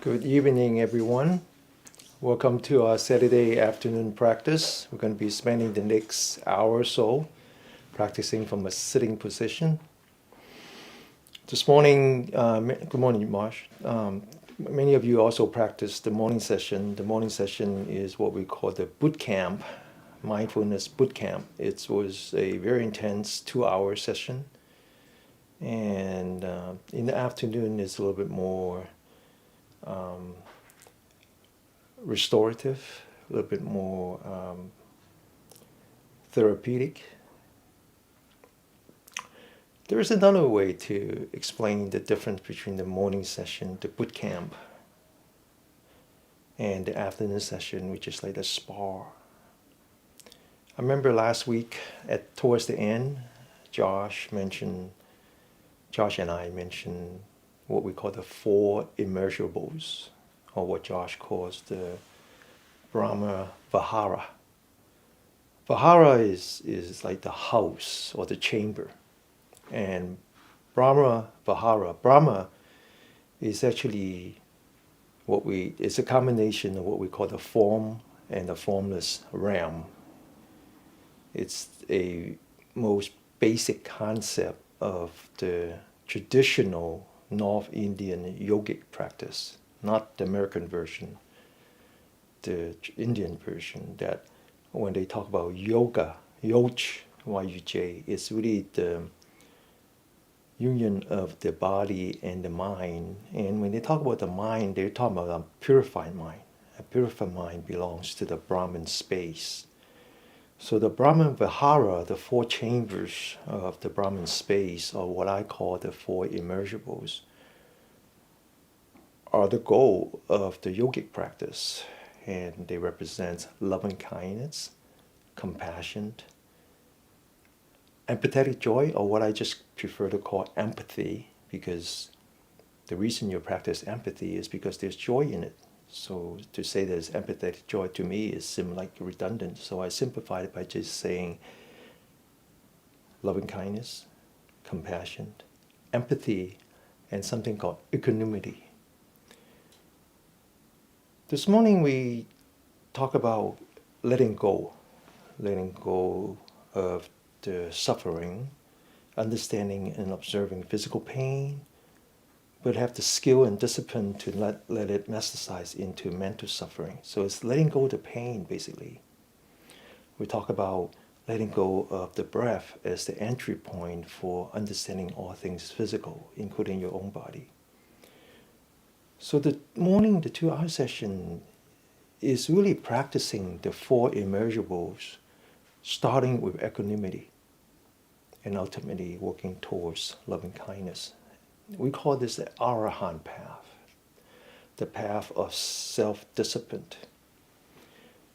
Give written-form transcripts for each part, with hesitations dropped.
Good evening, everyone. Welcome to our Saturday afternoon practice. We're going to be spending the next hour or so practicing from a sitting position. This morning, good morning, Marsh. Many of you also practice the morning session. The morning session is what we call the boot camp, mindfulness boot camp. It was a very intense 2-hour session. And in the afternoon, it's a little bit more restorative, a little bit more therapeutic. There is another way to explain the difference between the morning session, the boot camp, and the afternoon session, which is like the spa. I remember last week, towards the end, Josh and I mentioned what we call the 4 immeasurables, or what Josh calls the Brahma Vihara. Vihara is like the house or the chamber. And Brahma Vihara, Brahma is actually it's a combination of what we call the form and the formless realm. It's a most basic concept of the traditional North Indian yogic practice, not the American version, the Indian version, that when they talk about yoga, yoj, Y-U-J, it's really the union of the body and the mind. And when they talk about the mind, they're talking about a purified mind. A purified mind belongs to the Brahman space. So the Brahman Vihara, the 4 chambers of the Brahman space, or what I call the 4 immeasurables, are the goal of the yogic practice. And they represent loving kindness, compassion, empathetic joy, or what I just prefer to call empathy, because the reason you practice empathy is because there's joy in it. So to say there's empathetic joy to me seems like redundant. So I simplified it by just saying loving kindness, compassion, empathy, and something called equanimity. This morning we talk about letting go of the suffering, understanding and observing physical pain, but have the skill and discipline to let it metastasize into mental suffering. So it's letting go of the pain, basically. We talk about letting go of the breath as the entry point for understanding all things physical, including your own body. So the 2-hour session is really practicing the 4 immeasurables, starting with equanimity and ultimately working towards loving kindness. We call this the Arahant path, the path of self-discipline.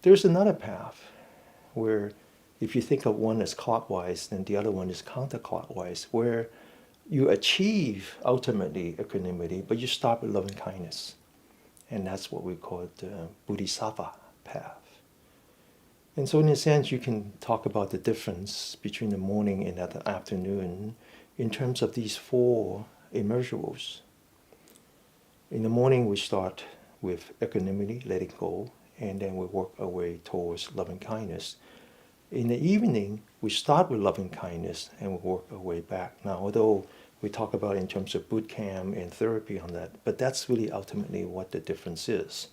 There's another path where if you think of one as clockwise, then the other one is counterclockwise, where you achieve ultimately equanimity, but you start with loving kindness. And that's what we call the Bodhisattva Path. And so in a sense, you can talk about the difference between the morning and the afternoon in terms of these 4 immeasurables. In the morning, we start with equanimity, letting go, and then we work our way towards loving kindness. In the evening, we start with loving kindness and we work our way back. Now, although we talk about in terms of boot camp and therapy on that, but that's really ultimately what the difference is.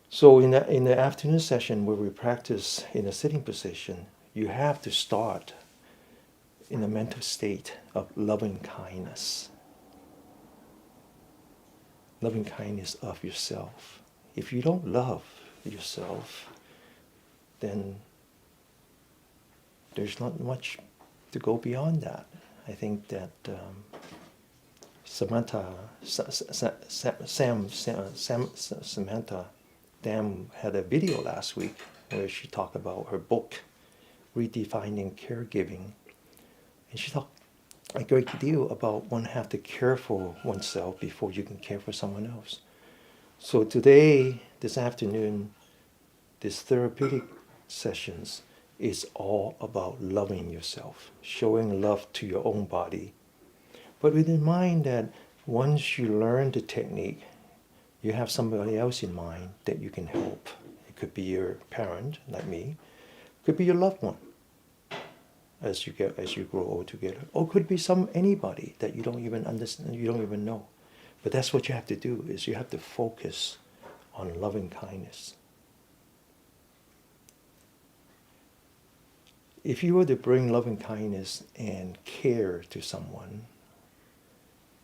So in the afternoon session where we practice in a sitting position, you have to start in a mental state of loving kindness. Loving kindness of yourself. If you don't love yourself, then there's not much to go beyond that. I think that Samantha Dam had a video last week where she talked about her book, Redefining Caregiving. And she talked a great deal about one have to care for oneself before you can care for someone else. So today, this afternoon, this therapeutic sessions is all about loving yourself, showing love to your own body. But with in mind that once you learn the technique, you have somebody else in mind that you can help. It could be your parent, like me. It could be your loved one as you grow old together. Or it could be anybody that you don't even understand, you don't even know. But that's what you have to do, is you have to focus on loving kindness. If you were to bring loving kindness and care to someone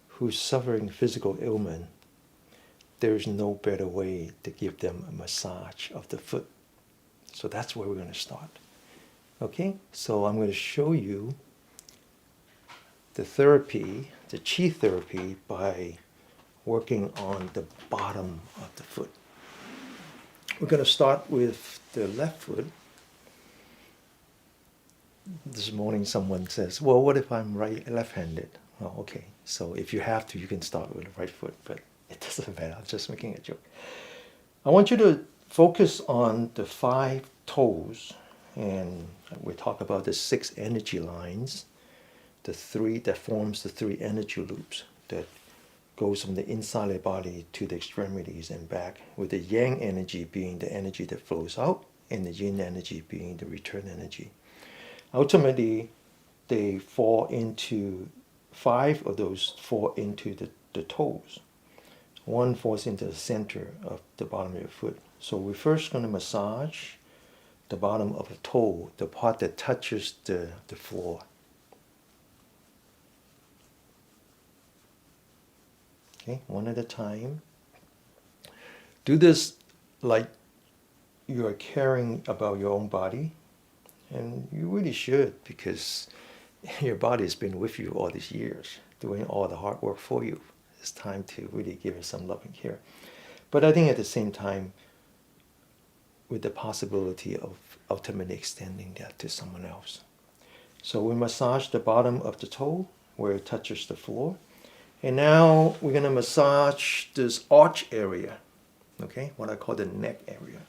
who's suffering physical ailment, there's no better way to give them a massage of the foot. So that's where we're going to start. Okay, so I'm going to show you the therapy, the chi therapy, by working on the bottom of the foot. We're going to start with the left foot. This morning someone says, well, what if I'm left-handed? Well, okay, so if you have to, you can start with the right foot, but it doesn't matter. I'm just making a joke. I want you to focus on the 5 toes, and we talk about the 6 energy lines, the 3 that forms the 3 energy loops that goes from the inside of the body to the extremities and back, with the yang energy being the energy that flows out and the yin energy being the return energy. Ultimately, they fall into 5 of those fall into the toes. 1 falls into the center of the bottom of your foot. So we're first going to massage the bottom of the toe, the part that touches the floor. Okay, one at a time. Do this like you are caring about your own body. And you really should, because your body has been with you all these years, doing all the hard work for you. It's time to really give it some loving care. But I think at the same time, with the possibility of ultimately extending that to someone else. So we massage the bottom of the toe where it touches the floor. And now we're going to massage this arch area, okay, what I call the neck area.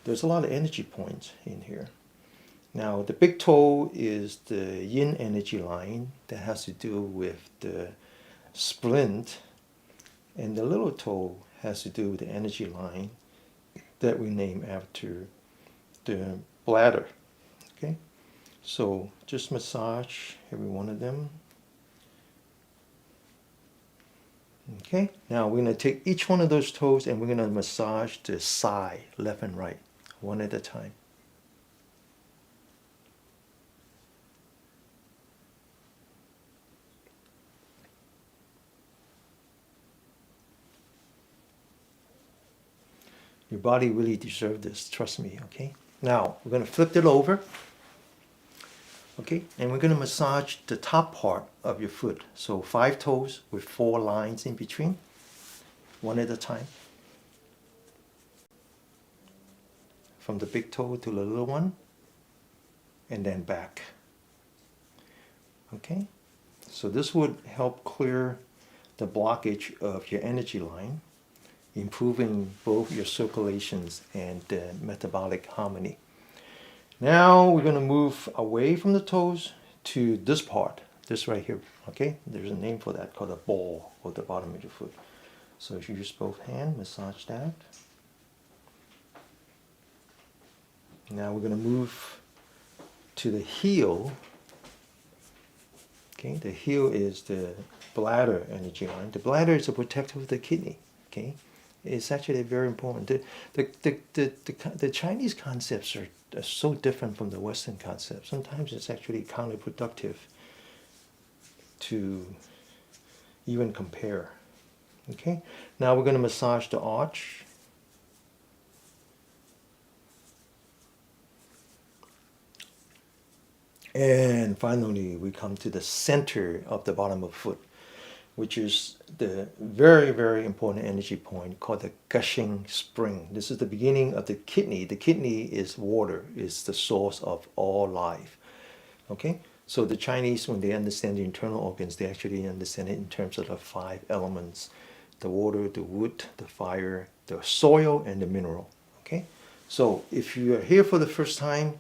There's a lot of energy points in here. Now, the big toe is the yin energy line that has to do with the splint, and the little toe has to do with the energy line that we name after the bladder. Okay, so just massage every one of them. Okay, now we're going to take each one of those toes and we're going to massage the side, left and right, one at a time. Your body really deserves this, trust me, okay? Now, we're going to flip it over, okay? And we're going to massage the top part of your foot. So 5 toes with 4 lines in between, one at a time. From the big toe to the little one, and then back. Okay? So this would help clear the blockage of your energy line, improving both your circulations and metabolic harmony. Now we're going to move away from the toes to this part, this right here. Okay, there's a name for that called a ball of the bottom of your foot. So if you use both hands, massage that. Now we're going to move to the heel. Okay, the heel is the bladder energy line. The bladder is a protector of the kidney. Okay. It's actually very important. The Chinese concepts are so different from the Western concepts. Sometimes it's actually counterproductive to even compare. Okay, now we're going to massage the arch. And finally, we come to the center of the bottom of the foot, which is the very, very important energy point called the gushing spring. This is the beginning of the kidney. The kidney is water, is the source of all life. Okay? So the Chinese, when they understand the internal organs, they actually understand it in terms of the 5 elements: the water, the wood, the fire, the soil, and the mineral. Okay? So if you are here for the first time,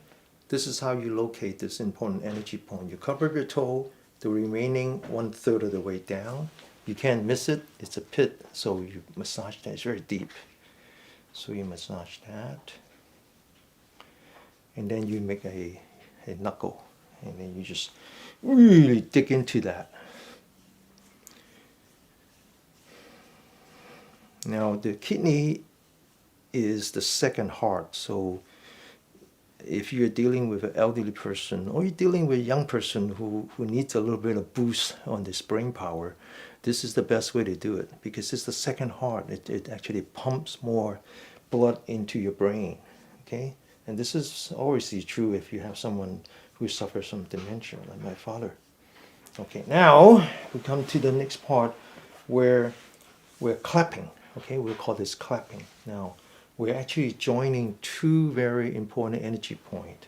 this is how you locate this important energy point. You cover your toe, the remaining 1/3 of the way down, You can't miss it. It's a pit, so you massage that. It's very deep. So you massage that. And then you make a knuckle. And then you just really dig into that. Now the kidney is the second heart. So if you're dealing with an elderly person or you're dealing with a young person who needs a little bit of boost on this brain power, this is the best way to do it because it's the second heart. It actually pumps more blood into your brain. Okay? And this is always true if you have someone who suffers from dementia, like my father. Okay, now we come to the next part where we're clapping. Okay, we'll call this clapping. Now, we're actually joining two very important energy points.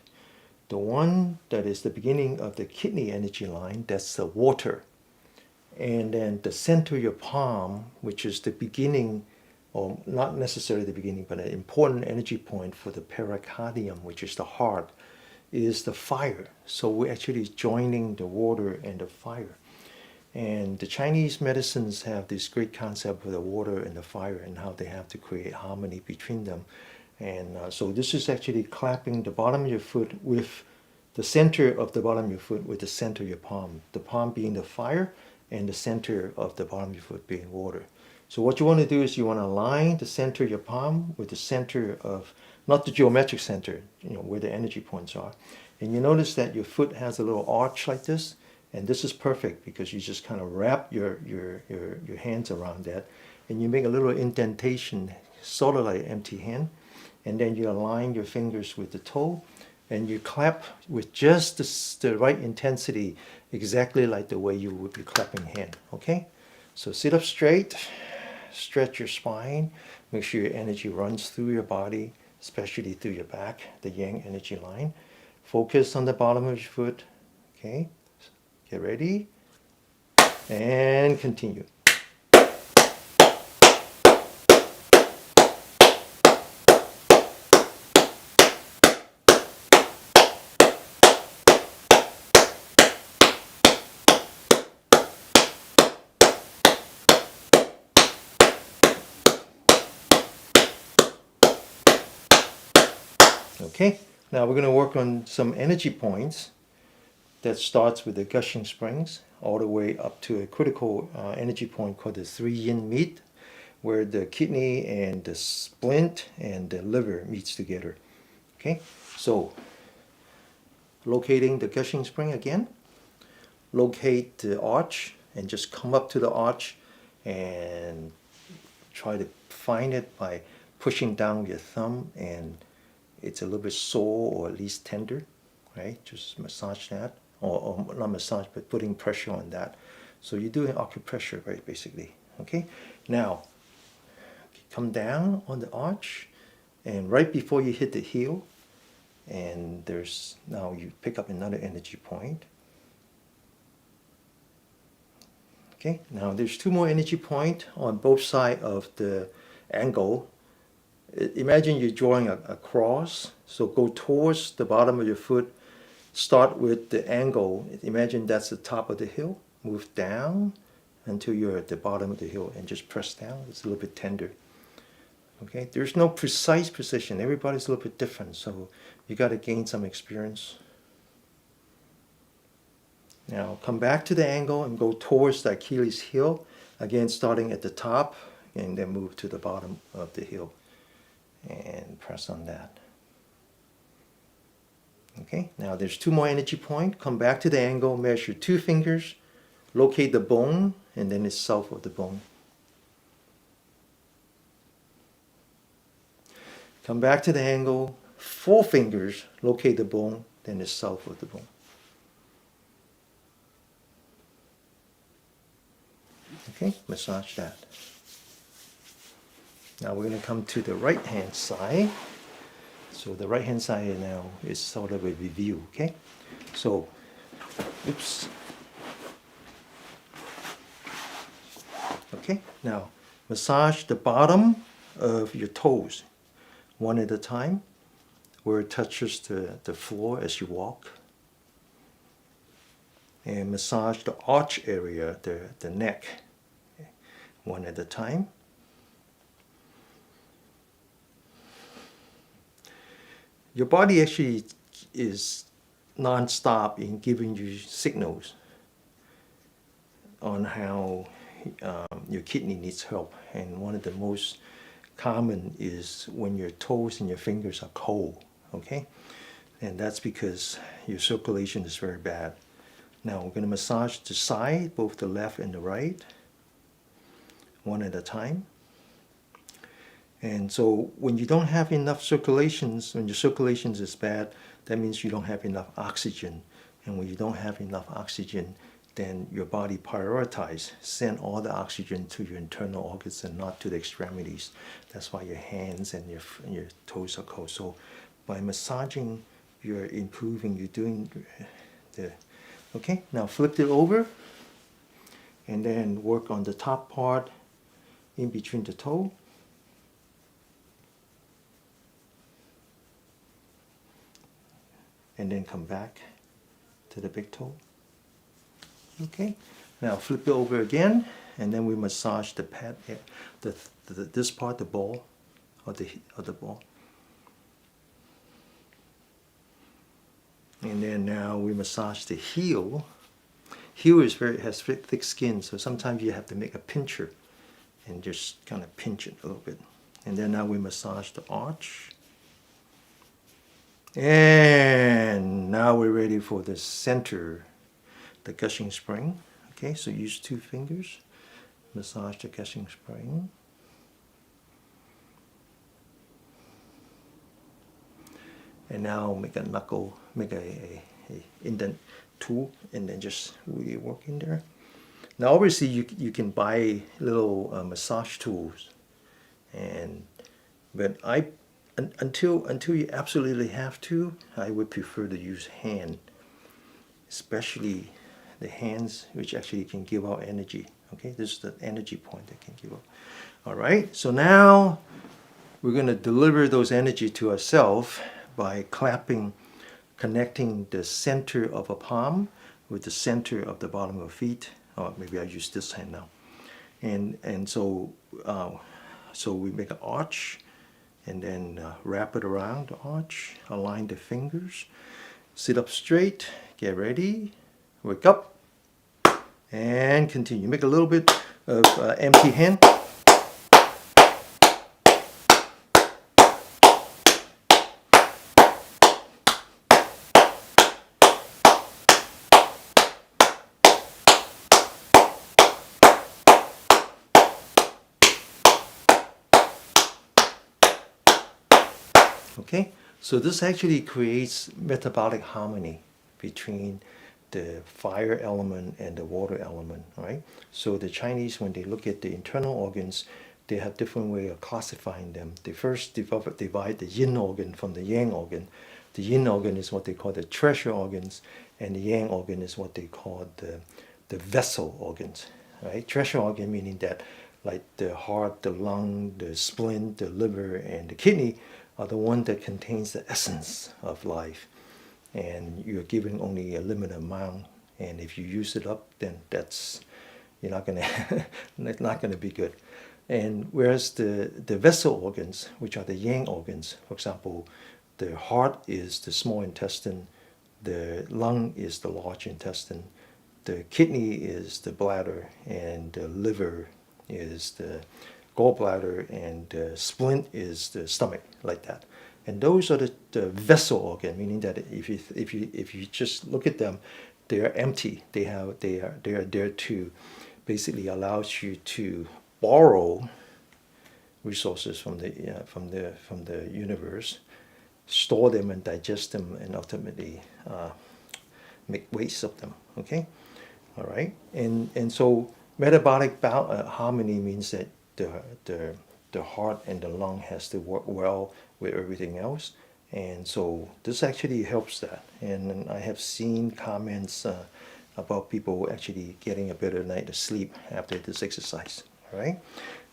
The one that is the beginning of the kidney energy line, that's the water. And then the center of your palm, which is the beginning, or not necessarily the beginning, but an important energy point for the pericardium, which is the heart, is the fire. So we're actually joining the water and the fire. And the Chinese medicines have this great concept of the water and the fire and how they have to create harmony between them. And so this is actually clapping the bottom of your foot with the center of the bottom of your foot with the center of your palm. The palm being the fire and the center of the bottom of your foot being water. So what you want to do is you want to align the center of your palm with the center of, not the geometric center, where the energy points are. And you notice that your foot has a little arch like this. And this is perfect because you just kind of wrap your hands around that and you make a little indentation, sort of like an empty hand. And then you align your fingers with the toe and you clap with just the right intensity, exactly like the way you would be clapping hand. Okay? So sit up straight, stretch your spine, make sure your energy runs through your body, especially through your back, the yang energy line. Focus on the bottom of your foot. Okay? Get ready, and continue. Okay, now we're going to work on some energy points that starts with the gushing springs all the way up to a critical energy point called the 3 yin meet, where the kidney and the splint and the liver meets together. Okay, so locating the gushing spring again, locate the arch and just come up to the arch and try to find it by pushing down with your thumb, and it's a little bit sore or at least tender, right? Just massage that. Or not massage, but putting pressure on that. So you're doing acupressure, right, basically. Okay? Now, come down on the arch, and right before you hit the heel, and now you pick up another energy point. Okay? Now there's two more energy points on both sides of the angle. Imagine you're drawing a cross, so go towards the bottom of your foot. Start with the angle. Imagine that's the top of the hill. Move down until you're at the bottom of the hill and just press down. It's a little bit tender. Okay, there's no precise position. Everybody's a little bit different, so you got to gain some experience. Now come back to the angle and go towards the Achilles heel. Again, starting at the top and then move to the bottom of the heel and press on that. Okay, now there's two more energy points. Come back to the angle, measure 2 fingers, locate the bone, and then it's south of the bone. Come back to the angle, 4 fingers, locate the bone, then it's south of the bone. Okay, massage that. Now we're going to come to the right hand side. So the right hand side now is sort of a review, okay? So, oops. Okay, now massage the bottom of your toes, one at a time, where it touches the floor as you walk. And massage the arch area, the neck, one at a time. Your body actually is non-stop in giving you signals on how your kidney needs help. And one of the most common is when your toes and your fingers are cold, okay? And that's because your circulation is very bad. Now we're going to massage the side, both the left and the right, one at a time. And so when you don't have enough circulations, when your circulations is bad, that means you don't have enough oxygen. And when you don't have enough oxygen, then your body prioritizes, send all the oxygen to your internal organs and not to the extremities. That's why your hands and your toes are cold. So by massaging, you're improving, you're doing the, okay? Now flip it over and then work on the top part in between the toe. And then come back to the big toe. Okay, now flip it over again, and then we massage the pad, this part, the ball, of the ball. And then now we massage the heel. Heel has very thick skin, so sometimes you have to make a pincher and just kind of pinch it a little bit. And then now we massage the arch. And now we're ready for the center, the gushing spring. Okay, so use 2 fingers, massage the gushing spring. And now make a knuckle, make a indent tool, and then just really work in there. Now obviously you can buy little massage tools, but until you absolutely have to, I would prefer to use hand, especially the hands, which actually can give out energy. Okay, this is the energy point that can give out. All right, so now we're going to deliver those energy to ourselves by clapping, connecting the center of a palm with the center of the bottom of feet. Or maybe I use this hand now. And so we make an arch, and then wrap it around the arch, align the fingers, sit up straight, get ready, wake up, and continue. Make a little bit of empty hand. Okay, so this actually creates metabolic harmony between the fire element and the water element, right? So the Chinese, when they look at the internal organs, they have different way of classifying them. They first divide the yin organ from the yang organ. The yin organ is what they call the treasure organs, and the yang organ is what they call the vessel organs, right? Treasure organ meaning that like the heart, the lung, the spleen, the liver, and the kidney are the one that contains the essence of life. And you're giving only a limited amount, and if you use it up, then you're not gonna it's not gonna be good. And whereas the vessel organs, which are the yang organs, for example, the heart is the small intestine, the lung is the large intestine, the kidney is the bladder, and the liver is the gallbladder, and the spleen is the stomach, like that. And those are the vessel organ, meaning that if you just look at them, they are empty. They are there to basically allows you to borrow resources from the universe, store them and digest them, and ultimately make waste of them. Okay, all right. And so metabolic harmony means that the heart and the lung has to work well with everything else, and so this actually helps that. And I have seen comments about people actually getting a better night of sleep after this exercise. All right.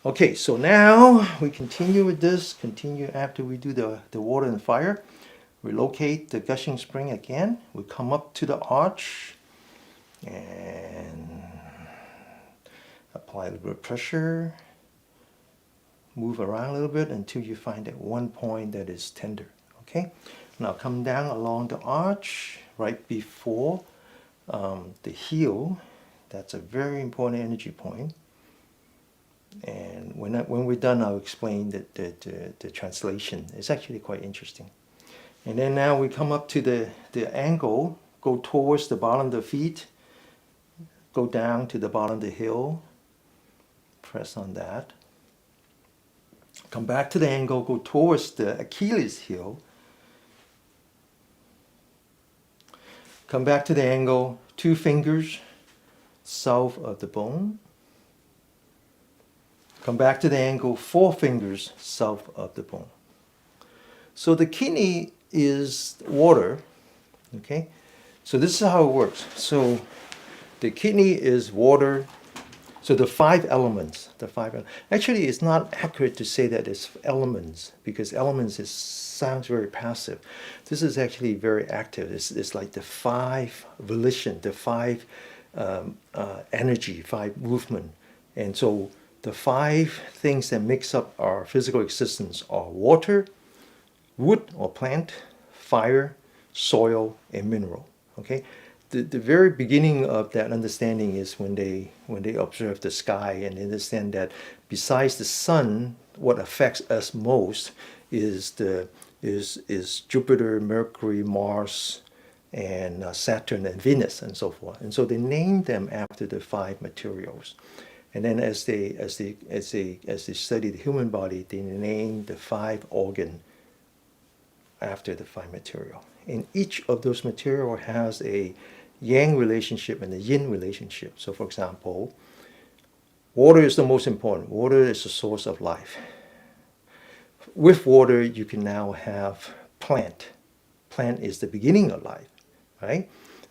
Okay, so now we continue with this. Continue after we do the water and fire. We locate the gushing spring again. We come up to the arch, and Apply a little bit of pressure. Move around a little bit until you find that one point that is tender. Okay? Now come down along the arch right before the heel. That's a very important energy point. And when we're done, I'll explain the translation. It's actually quite interesting. And then now we come up to the angle, go towards the bottom of the feet, go down to the bottom of the heel, press on that. Come back to the angle, go towards the Achilles heel. Come back to the angle, 2 fingers south of the bone. Come back to the angle, 4 fingers south of the bone. So the kidney is water, okay? So this is how it works. So the kidney is water. So the 5 elements, actually it's not accurate to say that it's elements, because elements sounds very passive. This is actually very active. It's like the 5 volition, the 5 energy, 5 movement. And so the 5 things that makes up our physical existence are water, wood or plant, fire, soil, and mineral. Okay? The very beginning of that understanding is when they observe the sky and understand that besides the sun, what affects us most is Jupiter, Mercury, Mars, and Saturn and Venus and so forth. And so they name them after the 5 materials. And then as they study the human body, they name the 5 organ after the 5 material. And each of those material has a yang relationship and a yin relationship. So for example, water is the most important. Water is the source of life. With water, you can now have plant. Plant is the beginning of life, right?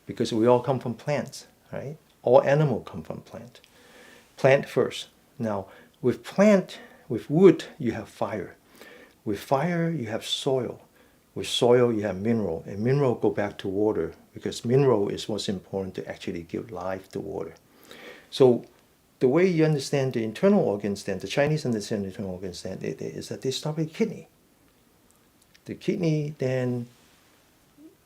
Because we all come from plants, right? All animals come from plant. Plant first. Now, with plant, with wood, you have fire. With fire, you have soil. With soil, you have mineral, and mineral go back to water, because mineral is what's important to actually give life to water. So the way you understand the internal organs, then the Chinese understand the internal organs, then is that they start with kidney. The kidney then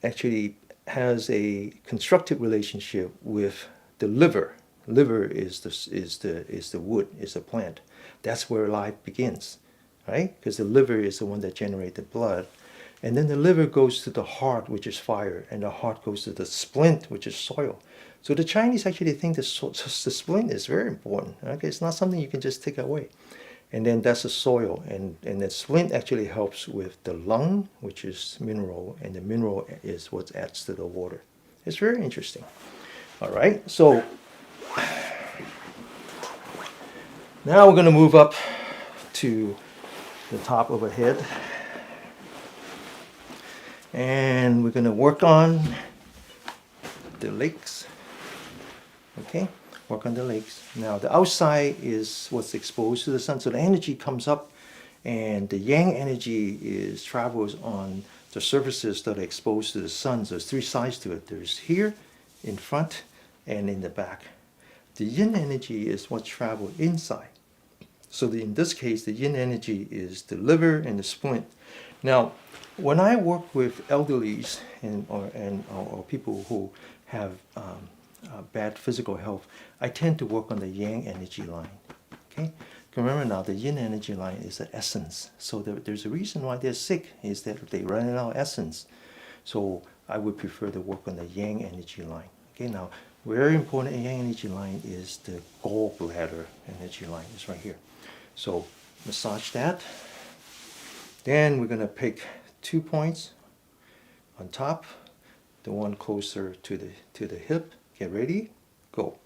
actually has a constructive relationship with the liver. Liver is the wood, is the plant. That's where life begins, right? Because the liver is the one that generates the blood. And then the liver goes to the heart, which is fire, and the heart goes to the splint, which is soil. So the Chinese actually think the splint is very important. Okay? It's not something you can just take away. And then that's the soil. And the splint actually helps with the lung, which is mineral, and the mineral is what adds to the water. It's very interesting. All right, so now we're going to move up to the top of our head. And we're going to work on the legs. Okay, work on the legs. Now the outside is what's exposed to the sun, so the energy comes up, and the yang energy travels on the surfaces that are exposed to the sun. So there's 3 sides to it. There's here, in front, and in the back. The yin energy is what travels inside. So in this case, the yin energy is the liver and the splint. Now, when I work with elderlies or people who have bad physical health, I tend to work on the yang energy line. Okay, remember now the yin energy line is the essence. So there's a reason why they're sick is that they run out of essence. So I would prefer to work on the yang energy line. Okay, now very important yang energy line is the gallbladder energy line. It's right here. So massage that. Then we're going to pick 2 points on top, the one closer to the hip. Get ready, go.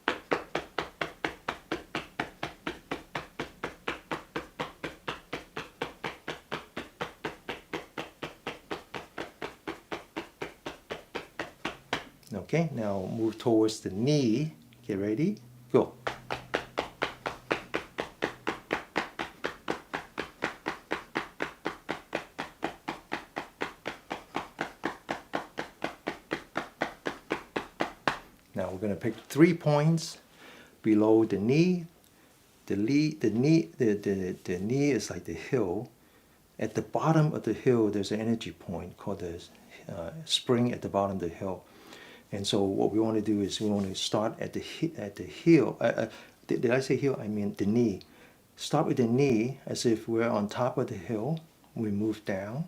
Okay, now move towards the knee. Get ready, go. Now we're going to pick 3 points below the knee, The knee is like the heel. At the bottom of the heel, there's an energy point called the spring at the bottom of the heel. And so what we want to do is we want to start at the heel. Did I say heel? I mean the knee. Start with the knee as if we're on top of the hill. We move down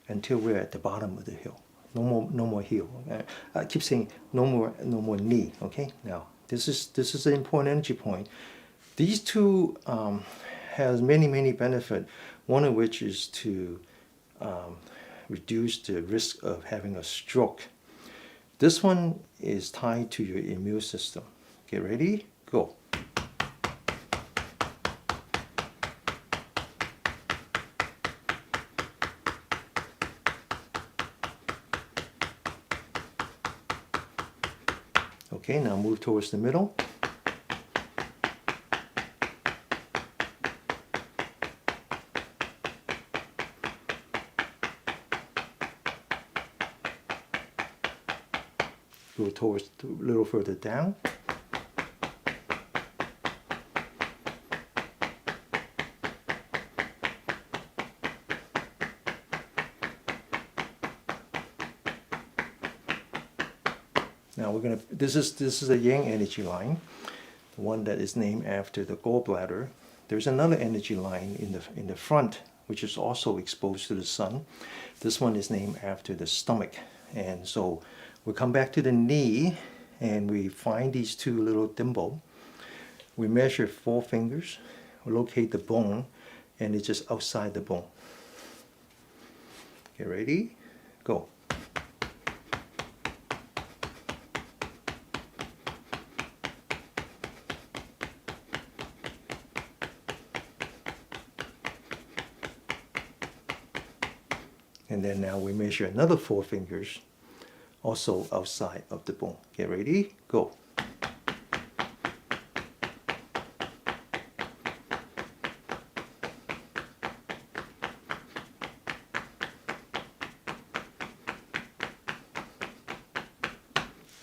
until we're at the bottom of the hill. No more heel. I keep saying no more knee. Okay. Now this is an important energy point. These two has many benefits. One of which is to reduce the risk of having a stroke. This one is tied to your immune system. Get ready? Go. Okay, now move towards the middle. Go towards a little further down. Now we're gonna. This is a yang energy line, the one that is named after the gallbladder. There's another energy line in the front, which is also exposed to the sun. This one is named after the stomach, and so we come back to the knee, and we find these two little thimble. We measure 4 fingers, we locate the bone, and it's just outside the bone. Get ready? Go. And then now we measure another 4 fingers, also outside of the bone. Get ready? Go.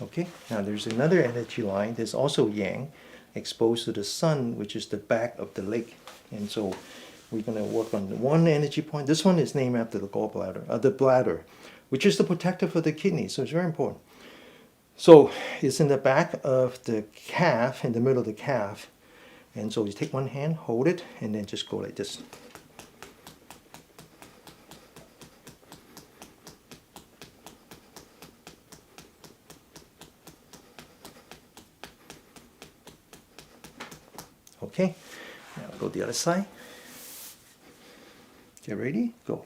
Okay, now there's another energy line that's also yang, exposed to the sun, which is the back of the leg. And so we're going to work on one energy point. This one is named after the gallbladder, the bladder, which is the protector for the kidney. So it's very important. So it's in the back of the calf, in the middle of the calf. And so you take one hand, hold it, and then just go like this. Okay, now go the other side. Get ready, go.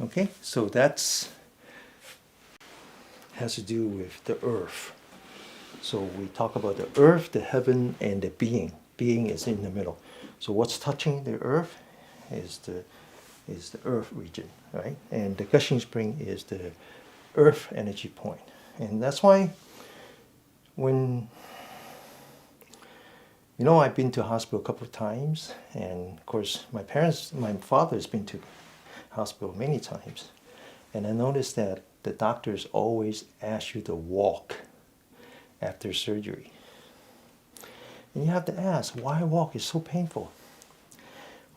Okay, so that's has to do with the earth. So we talk about the earth, the heaven, and the being. Being is in the middle. So what's touching the earth is the earth region, right? And the gushing spring is the earth energy point. And that's why when, I've been to hospital a couple of times, and of course my father has been to hospital many times, and I noticed that the doctors always ask you to walk after surgery. And you have to ask, why walk? It's so painful.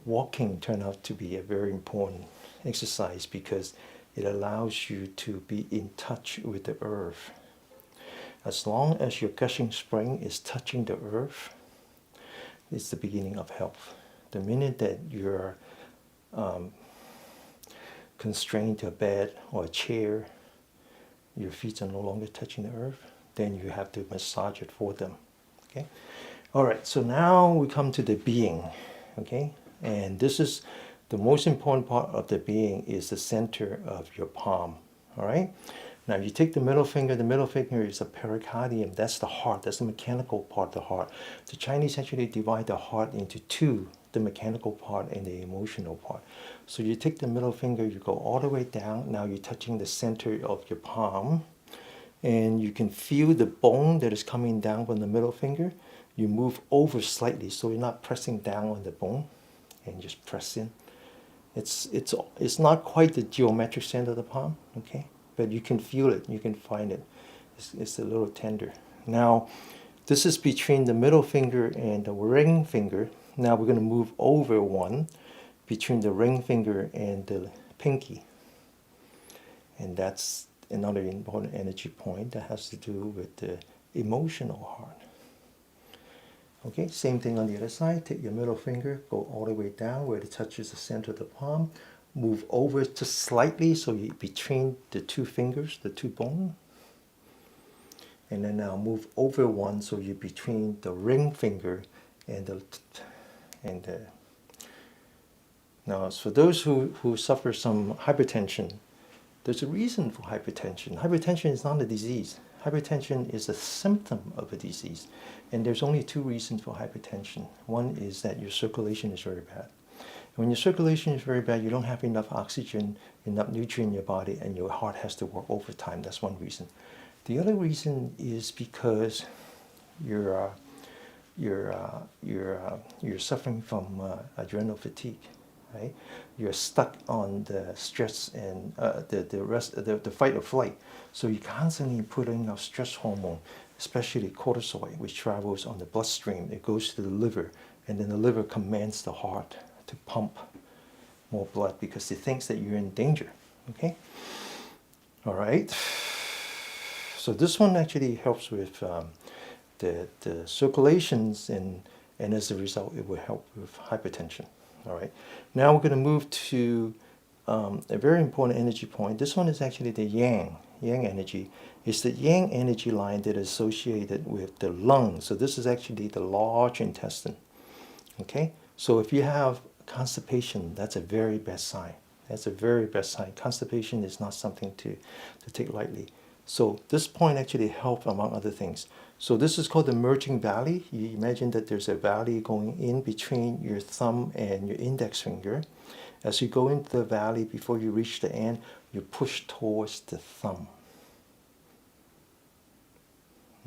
Walking turned out to be a very important exercise because it allows you to be in touch with the earth. As long as your gushing spring is touching the earth, it's the beginning of health. The minute that you're constrained to a bed or a chair, your feet are no longer touching the earth, then you have to massage it for them. Okay? All right, so now we come to the being. Okay? And this is the most important part of the being is the center of your palm. All right? Now you take the middle finger is the pericardium. That's the heart. That's the mechanical part of the heart. The Chinese actually divide the heart into two, the mechanical part and the emotional part. So you take the middle finger, you go all the way down. Now you're touching the center of your palm. And you can feel the bone that is coming down from the middle finger. You move over slightly so you're not pressing down on the bone. and just press in. It's not quite the geometric center of the palm, okay? But you can feel it, you can find it. It's a little tender. Now, this is between the middle finger and the ring finger. Now we're going to move over one between the ring finger and the pinky. And that's another important energy point that has to do with the emotional heart. Okay, same thing on the other side. Take your middle finger, go all the way down where it touches the center of the palm. Move over just slightly so you between the two fingers, the two bones. And then now move over one so you're between the ring finger and the now, for those who suffer some hypertension, there's a reason for hypertension. Hypertension is not a disease. Hypertension is a symptom of a disease. And there's only two reasons for hypertension. One is that your circulation is very bad. And when your circulation is very bad, you don't have enough oxygen, enough nutrient in your body, and your heart has to work overtime. That's one reason. The other reason is because you're suffering from adrenal fatigue. Right? You're stuck on the stress and the fight or flight. So you constantly putting out stress hormone, especially cortisol, which travels on the bloodstream. It goes to the liver, and then the liver commands the heart to pump more blood because it thinks that you're in danger. Okay? All right. So this one actually helps with the circulations, and as a result, it will help with hypertension. All right. Now we're going to move to a very important energy point. This one is actually the yang energy. It's the yang energy line that is associated with the lung. So this is actually the large intestine. Okay. So if you have constipation, that's a very bad sign. That's a very bad sign. Constipation is not something to take lightly. So this point actually helps among other things. So this is called the merging valley. You imagine that there's a valley going in between your thumb and your index finger. As you go into the valley, before you reach the end, you push towards the thumb.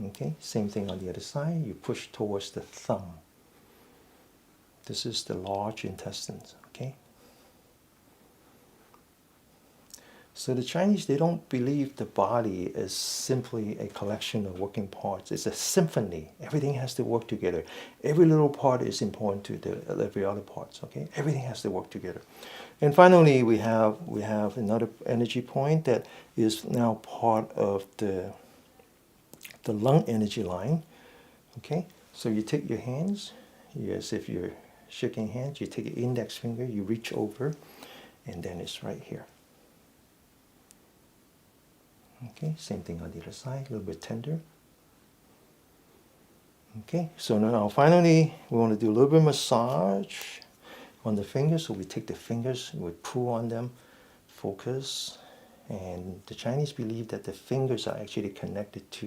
Okay, same thing on the other side. You push towards the thumb. This is the large intestines, okay? So the Chinese, they don't believe the body is simply a collection of working parts. It's a symphony. Everything has to work together. Every little part is important to every other parts, okay? Everything has to work together. And finally, we have another energy point that is now part of the lung energy line, okay? So you take your hands, as if you're shaking hands, you take your index finger, you reach over, and then it's right here. Okay, same thing on the other side, a little bit tender. Okay, so now finally we want to do a little bit of massage on the fingers. So we take the fingers, we pull on them, focus. And the Chinese believe that the fingers are actually connected to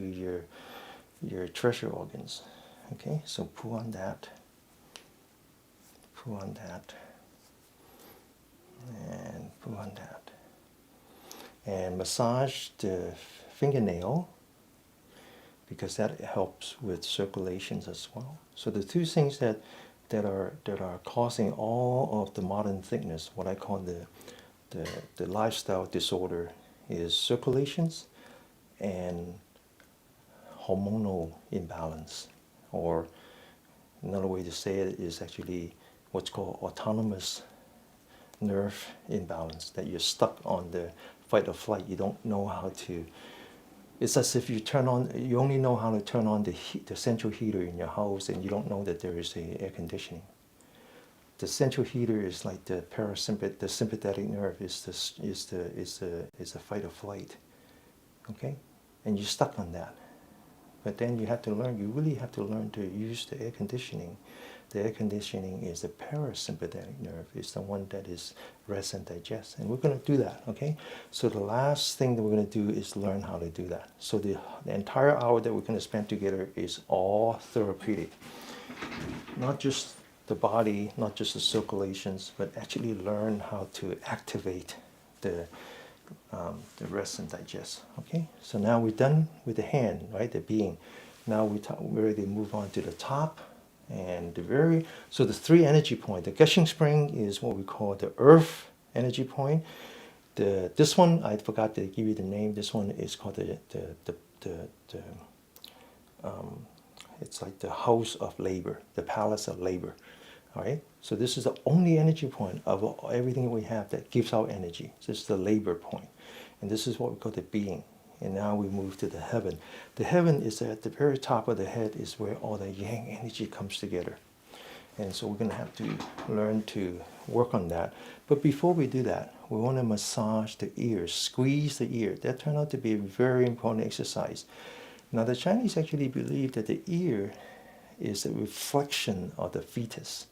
your treasure organs. Okay, so pull on that, and pull on that. And massage the fingernail because that helps with circulations as well. So the two things that are causing all of the modern sickness, what I call the lifestyle disorder, is circulations and hormonal imbalance, or another way to say it is actually what's called autonomous nerve imbalance, that you're stuck on the fight or flight. You don't know how to. It's as if you only know how to turn on the central heater in your house, and you don't know that there is a air conditioning. The central heater is like the sympathetic nerve is a fight or flight. Okay, and you're stuck on that. But then you really have to learn to use the air conditioning. The air conditioning is the parasympathetic nerve. It's the one that is rest and digest. And we're going to do that, okay? So the last thing that we're going to do is learn how to do that. So the entire hour that we're going to spend together is all therapeutic. Not just the body, not just the circulations, but actually learn how to activate the rest and digest, okay? So now we're done with the hand, right, the being. Now we're ready to move on to the top And so the three energy point. The gushing spring is what we call the earth energy point. This one, I forgot to give you the name. This one is called it's like the house of labor, the palace of labor. All right. So this is the only energy point of everything we have that gives out energy. This is the labor point, and this is what we call the being. And now we move to the heaven. The heaven is at the very top of the head, is where all the yang energy comes together. And so we're going to have to learn to work on that. But before we do that, we want to massage the ears, squeeze the ear. That turned out to be a very important exercise. Now the Chinese actually believe that the ear is a reflection of the fetus.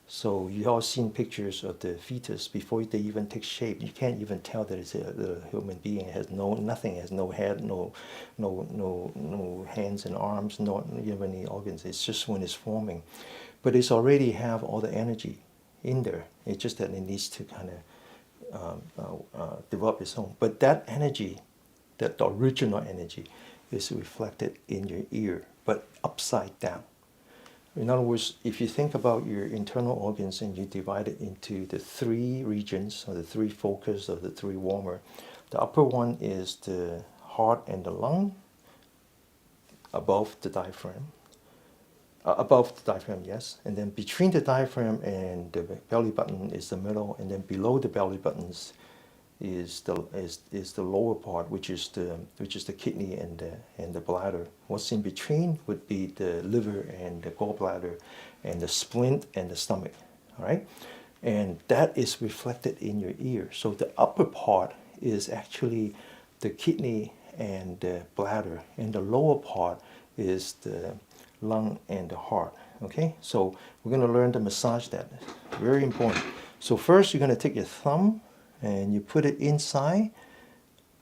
So you all seen pictures of the fetus before they even take shape. You can't even tell that it's a human being. It has nothing. It has no head, no hands and arms, no even any organs. It's just when it's forming. But it's already have all the energy in there. It's just that it needs to kind of develop its own. But that energy, the original energy, is reflected in your ear, but upside down. In other words, if you think about your internal organs and you divide it into the three regions, or the three focus, or the three warmer, the upper one is the heart and the lung, above the diaphragm. Above the diaphragm, yes. And then between the diaphragm and the belly button is the middle, and then below the belly buttons is the lower part, which is the kidney and the bladder. What's in between would be the liver and the gallbladder and the spleen and the stomach. All right, and that is reflected in your ear. So the upper part is actually the kidney and the bladder, and the lower part is the lung and the heart. Okay, so we're going to learn to massage that. Very important. So first, you're going to take your thumb and you put it inside,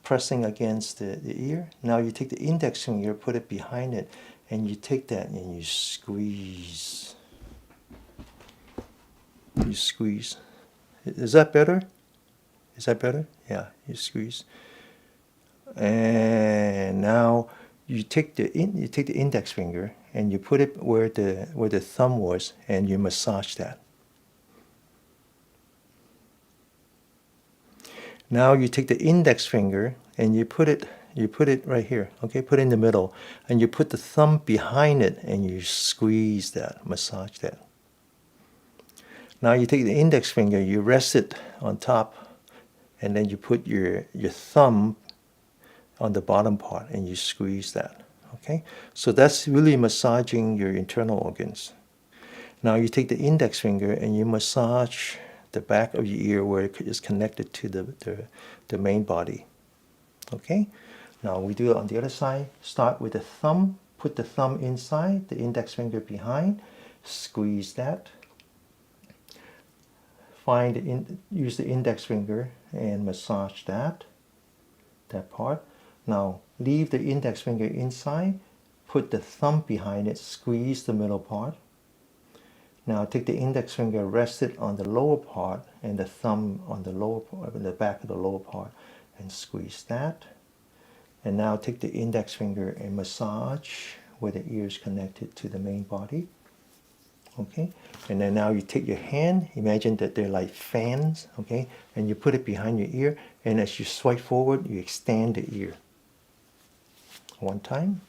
pressing against the ear. Now you take the index finger, put it behind it, and you take that and you squeeze. You squeeze. Is that better? Is that better? Yeah, you squeeze. And now you take the index finger and you put it where the thumb was, and you massage that. Now you take the index finger and you put it right here, okay? Put it in the middle, and you put the thumb behind it and you squeeze that, massage that. Now you take the index finger, you rest it on top, and then you put your thumb on the bottom part and you squeeze that, okay? So that's really massaging your internal organs. Now you take the index finger and you massage the back of your ear where it is connected to the main body. Okay? Now we do it on the other side. Start with the thumb. Put the thumb inside, the index finger behind. Squeeze that. Use the index finger and massage that part. Now leave the index finger inside. Put the thumb behind it. Squeeze the middle part. Now take the index finger, rest it on the lower part, and the thumb on the lower part, the back of the lower part, and squeeze that. And now take the index finger and massage where the ear is connected to the main body. Okay? And then now you take your hand, imagine that they're like fans, okay? And you put it behind your ear, and as you swipe forward, you extend the ear. 1 time,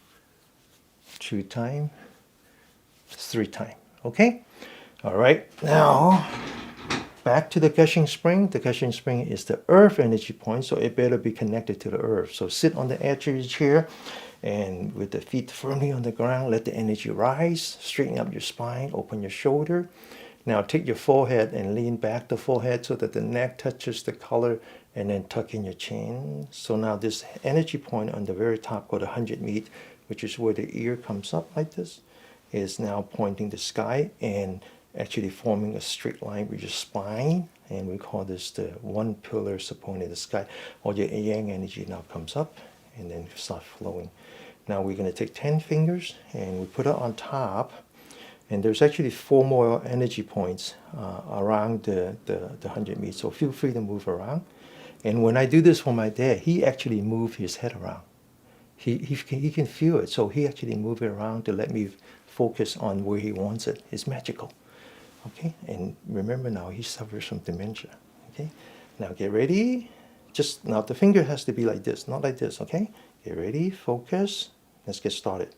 2 time, 3 time. Okay? All right. Now, back to the gushing spring. The gushing spring is the earth energy point, so it better be connected to the earth. So sit on the edge of your chair, and with the feet firmly on the ground, let the energy rise. Straighten up your spine, open your shoulder. Now take your forehead and lean back the forehead so that the neck touches the collar, and then tuck in your chin. So now this energy point on the very top, called the 100 meat, which is where the ear comes up like this, is now pointing the sky and actually forming a straight line with your spine, and we call this the one pillar supporting the sky. All your yang energy now comes up and then start flowing. Now we're going to take 10 fingers and we put it on top, and there's actually 4 more energy points around the 100 meters, so feel free to move around. And when I do this for my dad, he actually moved his head around. He can feel it, so he actually moved it around to let me focus on where he wants it. It's magical. Okay, and remember now he suffers from dementia. Okay, now get ready. Just now the finger has to be like this, not like this. Okay, get ready, focus. Let's get started.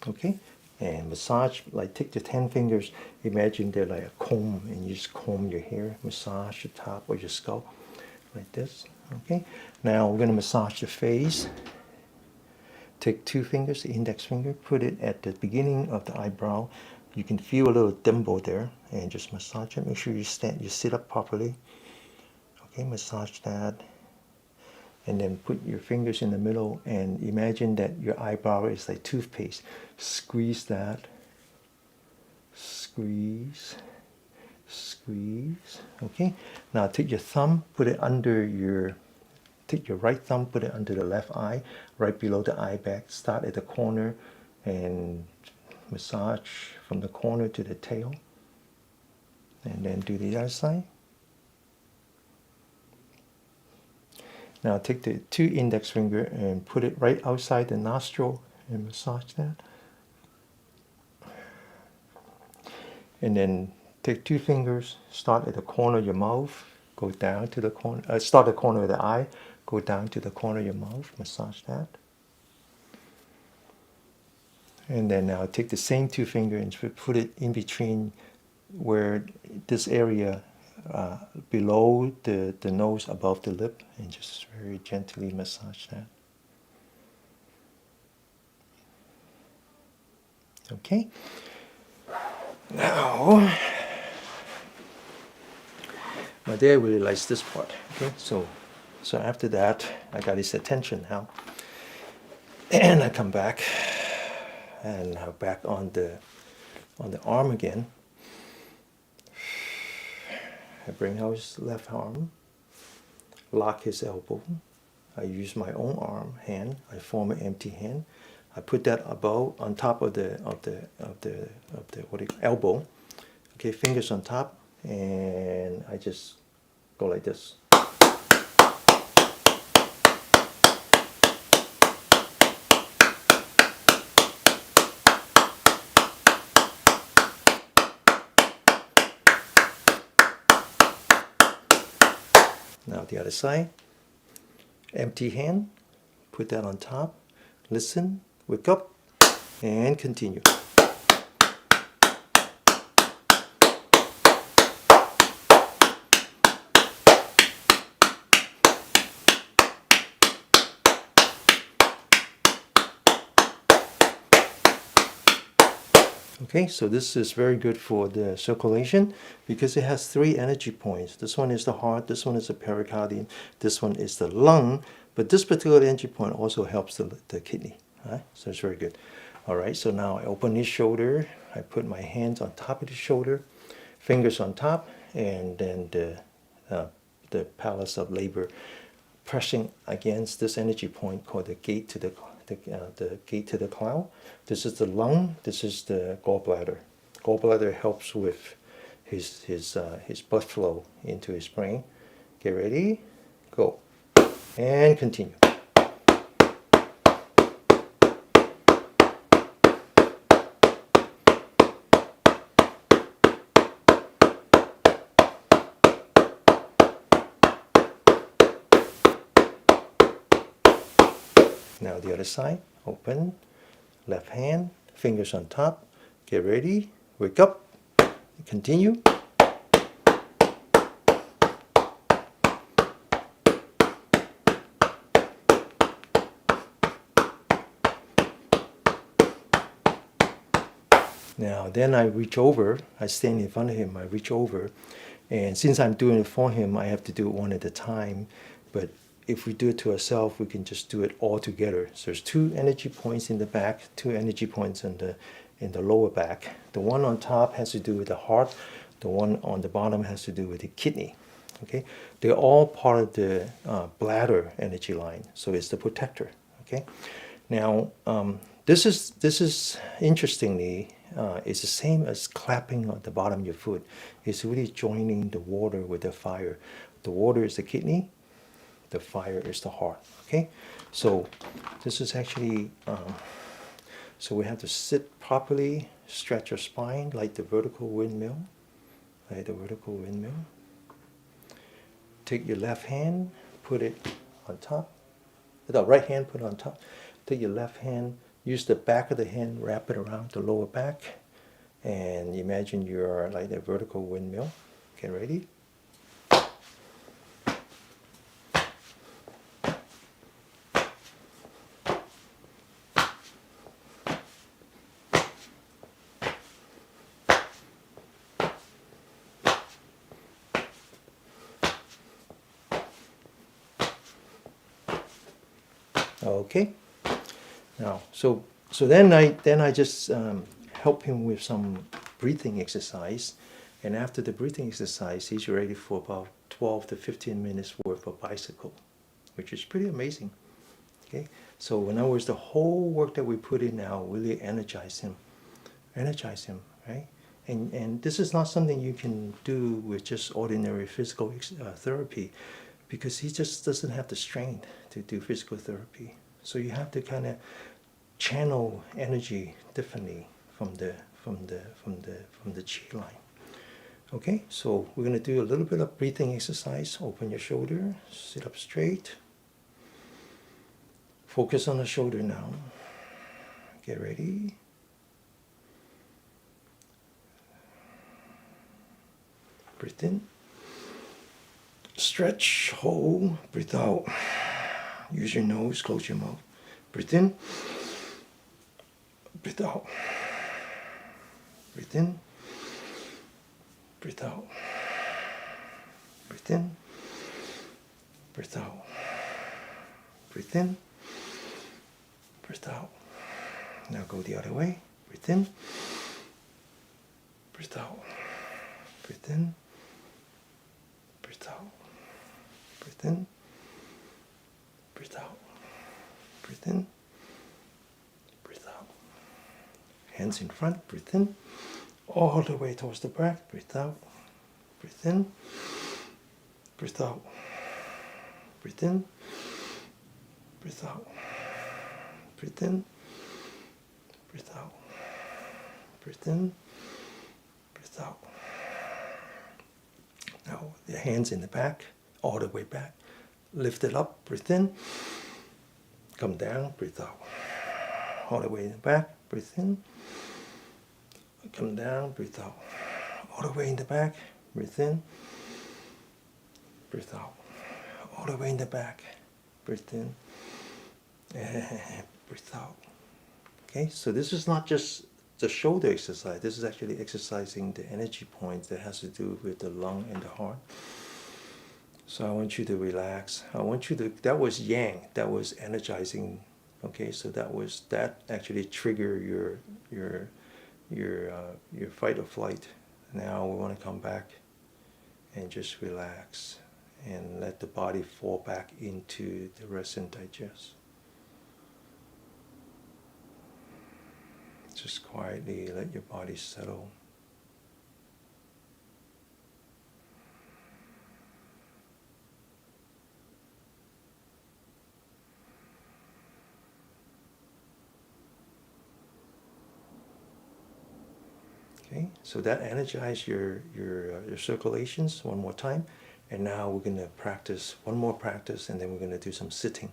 Okay, and massage, like take the 10 fingers, imagine they're like a comb, and you just comb your hair, massage the top of your scalp, like this. Okay, now we're going to massage your face. Take 2 fingers, the index finger, put it at the beginning of the eyebrow. You can feel a little dimple there, and just massage it. Make sure you sit up properly. Okay, massage that. And then put your fingers in the middle and imagine that your eyebrow is like toothpaste. Squeeze that. Squeeze. Squeeze. Okay. Now take your thumb, put it under your, take your right thumb, put it under the left eye, right below the eye bag. Start at the corner and massage from the corner to the tail. And then do the other side. Now take the 2 index finger and put it right outside the nostril and massage that. And then take 2 fingers, start at the corner of your mouth, go down to the corner, start at the corner of the eye, go down to the corner of your mouth, massage that. And then now take the same 2 fingers and put it in between where this area below the nose, above the lip, and just very gently massage that. Okay. Now, my dad really likes this part. Okay, so after that, I got his attention now, and I come back, and I'm back on the arm again. I bring out his left arm, lock his elbow. I use my own arm, hand. I form an empty hand. I put that above, on top of the elbow. Okay, fingers on top, and I just go like this. Now the other side, empty hand, put that on top, listen, wake up, and continue. Okay, so this is very good for the circulation because it has 3 energy points. This one is the heart, this one is the pericardium, this one is the lung, but this particular energy point also helps the kidney. Right? So it's very good. All right, so now I open his shoulder, I put my hands on top of the shoulder, fingers on top, and then the palace of labor pressing against this energy point called the gate to the gate to the cloud. This is the lung. This is the gallbladder. Gallbladder helps with his blood flow into his brain. Get ready, go, and continue. Now the other side, open, left hand, fingers on top, get ready, wake up, continue. Now then I reach over, I stand in front of him, I reach over, and since I'm doing it for him, I have to do it one at a time, but if we do it to ourselves, we can just do it all together. So there's 2 energy points in the back, 2 energy points in the lower back. The one on top has to do with the heart. The one on the bottom has to do with the kidney. Okay, they're all part of the bladder energy line, so it's the protector. Okay, now this is interestingly it's the same as clapping on the bottom of your foot. It's really joining the water with the fire. The water is the kidney, the fire is the heart. Okay, so this is actually so we have to sit properly, stretch your spine like the vertical windmill, like the vertical windmill. Take your left hand, put it on top. The right hand, put it on top. Take your left hand, use the back of the hand, wrap it around the lower back, and imagine you're like a vertical windmill. Okay, ready? Okay. Now, so then I just help him with some breathing exercise, and after the breathing exercise, he's ready for about 12 to 15 minutes worth of bicycle, which is pretty amazing. Okay. So in other words, the whole work that we put in now really energize him, right? And this is not something you can do with just ordinary physical therapy, because he just doesn't have the strength to do physical therapy. So you have to kind of channel energy differently from the chi line. Okay, so we're going to do a little bit of breathing exercise. Open your shoulder, sit up straight. Focus on the shoulder now. Get ready. Breathe in. Stretch, hold, breathe out. Use your nose, close your mouth. Breathe in. Breathe out. Breathe in. Breathe out. Breathe in. Breathe out. Breathe in. Breathe out. Now go the other way. Breathe in. Breathe out. Breathe in. Breathe out. Breathe in. Breathe out. Breathe in. Breathe out. Hands in front. Breathe in. All the way towards the back. Breathe out. Breathe in. Breathe out. Breathe in. Breathe out. Breathe in. Breathe out. Breathe in. Breathe out. Now the hands in the back, all the way back. Lift it up, breathe in. Come down, breathe out. All the way in the back, breathe in. Come down, breathe out. All the way in the back, breathe in. Breathe out. All the way in the back, breathe in. And breathe out. Okay, so this is not just the shoulder exercise. This is actually exercising the energy points that has to do with the lung and the heart. So I want you to relax. I want you to, that was yang, that was energizing. Okay, so that actually trigger your fight or flight. Now we want to come back and just relax and let the body fall back into the rest and digest. Just quietly let your body settle. Okay, so that energizes your circulations one more time, and now we're going to practice one more practice, and then we're going to do some sitting,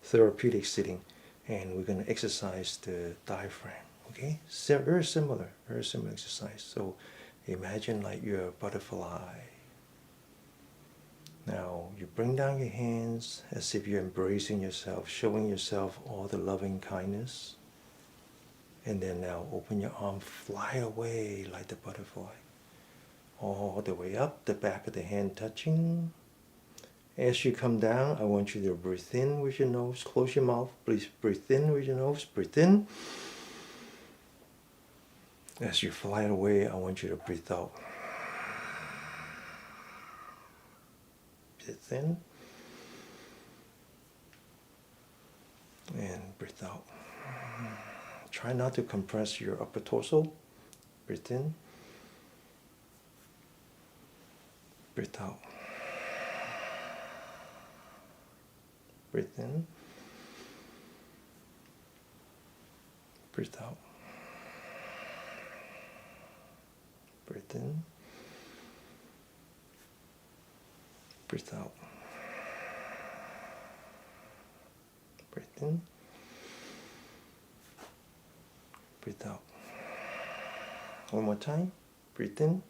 therapeutic sitting, and we're going to exercise the diaphragm. Okay, very similar exercise. So imagine like you're a butterfly. Now you bring down your hands as if you're embracing yourself, showing yourself all the loving kindness. And then now open your arm, fly away like the butterfly. All the way up, the back of the hand touching. As you come down, I want you to breathe in with your nose, close your mouth, please breathe in with your nose, breathe in. As you fly away, I want you to breathe out. Breathe in. And breathe out. Try not to compress your upper torso. Breathe in. Breathe out. Breathe in. Breathe out. Breathe in. Breathe out. Breathe in. Breathe out. One more time. Breathe in.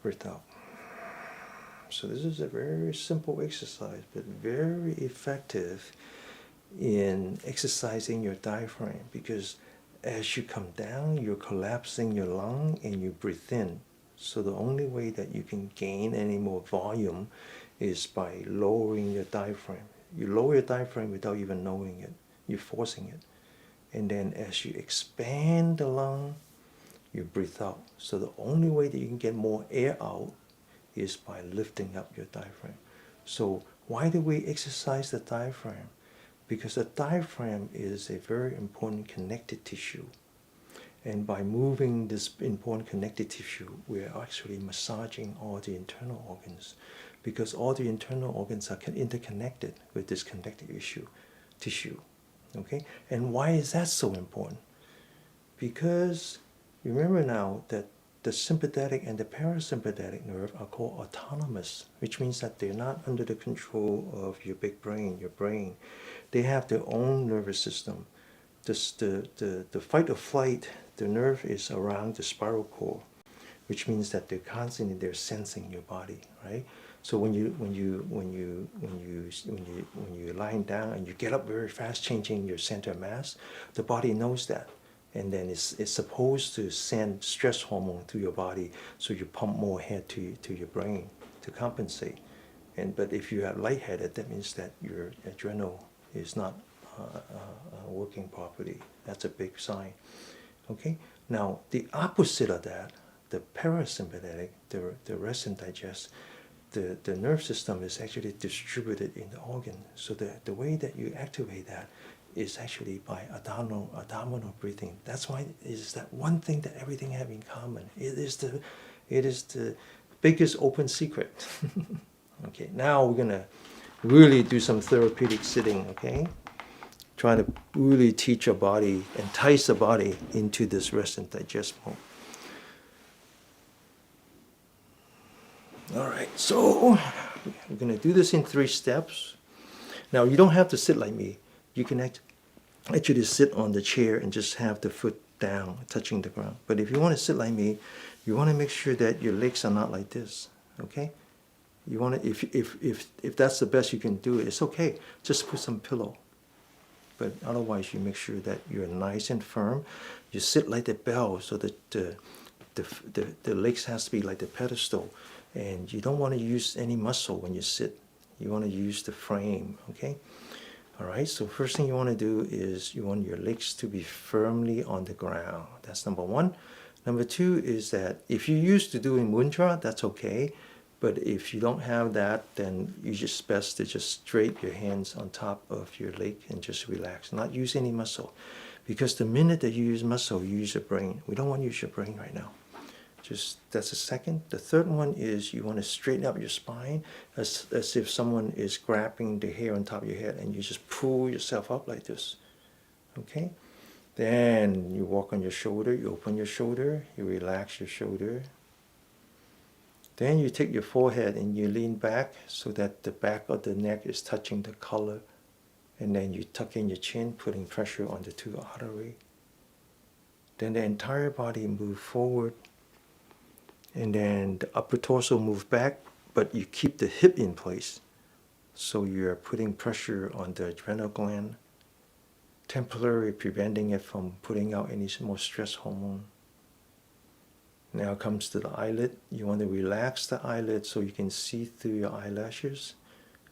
Breathe out. So this is a very simple exercise, but very effective in exercising your diaphragm, because as you come down, you're collapsing your lung and you breathe in. So the only way that you can gain any more volume is by lowering your diaphragm. You lower your diaphragm without even knowing it. You're forcing it. And then as you expand the lung, you breathe out. So the only way that you can get more air out is by lifting up your diaphragm. So why do we exercise the diaphragm? Because the diaphragm is a very important connective tissue. And by moving this important connective tissue, we're actually massaging all the internal organs, because all the internal organs are interconnected with this connective tissue. Okay? And why is that so important? Because remember now that the sympathetic and the parasympathetic nerve are called autonomous, which means that they're not under the control of your big brain, your brain. They have their own nervous system. The fight or flight, the nerve is around the spiral cord, which means that they're constantly sensing your body, right? So when you're lying down and you get up very fast, changing your center of mass, the body knows that. And then it's supposed to send stress hormone to your body, so you pump more head to your brain to compensate. But if you are lightheaded, that means that your adrenal is not working properly. That's a big sign. Okay. Now the opposite of that, the parasympathetic, the rest and digest, the nerve system is actually distributed in the organ. So the way that you activate that is actually by abdominal breathing. That's why it is that one thing that everything have in common. It is the biggest open secret. Okay, now we're gonna really do some therapeutic sitting, okay? Try to really teach your body, entice the body into this rest and digest mode. All right, so we're gonna do this in 3 steps. Now you don't have to sit like me. You can actually sit on the chair and just have the foot down, touching the ground. But if you want to sit like me, you want to make sure that your legs are not like this, okay? You want to, if that's the best you can do, it's okay. Just put some pillow. But otherwise, you make sure that you're nice and firm. You sit like the bell, so that the legs has to be like the pedestal. And you don't want to use any muscle when you sit. You want to use the frame, okay? All right, so first thing you want to do is you want your legs to be firmly on the ground. That's number 1. Number 2 is that if you're used to doing mudra, that's okay. But if you don't have that, then it's just best to just drape your hands on top of your leg and just relax. Not use any muscle. Because the minute that you use muscle, you use your brain. We don't want to use your brain right now. That's the second. The third one is you want to straighten up your spine as if someone is grabbing the hair on top of your head, and you just pull yourself up like this. Okay? Then you walk on your shoulder, you open your shoulder, you relax your shoulder. Then you take your forehead and you lean back so that the back of the neck is touching the collar. And then you tuck in your chin, putting pressure on the 2 arteries. Then the entire body moves forward. And then the upper torso moves back, but you keep the hip in place. So you're putting pressure on the adrenal gland, temporarily preventing it from putting out any more stress hormone. Now it comes to the eyelid. You want to relax the eyelid so you can see through your eyelashes.